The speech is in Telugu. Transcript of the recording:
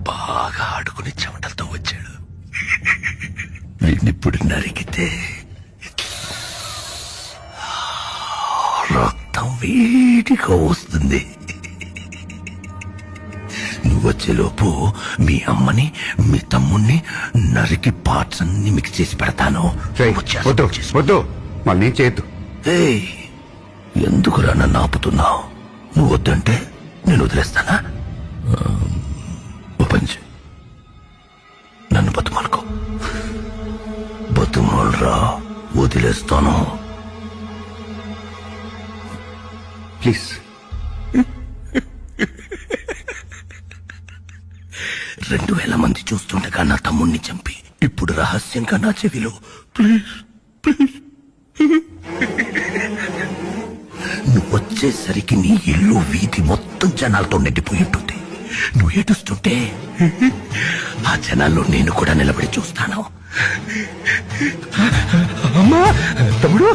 బాగా ఆడుకుని చెమటలతో వచ్చాడు. వీడినిప్పుడు నరికితే రక్తం వేడిగా వస్తుంది. నువ్వొచ్చేలోపు మీ అమ్మని మీ తమ్ముణ్ణి నరికి పార్ట్స్ అన్ని మిక్స్ చేసి పెడతాను. వద్దు వద్దు, మళ్ళీ చేయొద్దు. ఏయ్, ఎందుకురా నన్ను ఆపుతున్నావు? నువ్వు వద్దంటే నేను వదిలేస్తానా? ఓ పని చెయ్, నన్ను బతుమాలుకో. బతుమాలరా, వదిలేస్తాను. ప్లీజ్. 2000 మంది చూస్తుండగా నా తమ్ముణ్ణి చంపి ఇప్పుడు రహస్యంగా నా చెవిలో ప్లీజ్ ప్లీజ్. నువ్వు వచ్చేసరికి నీ ఇల్లు వీధి మొత్తం జనాలతో నిండిపోయి ఉంటుంది. నువ్వు ఏడుస్తుంటే ఆ జనాల్లో నేను కూడా నిలబడి చూస్తాను. అమ్మా, తమ్ముడు,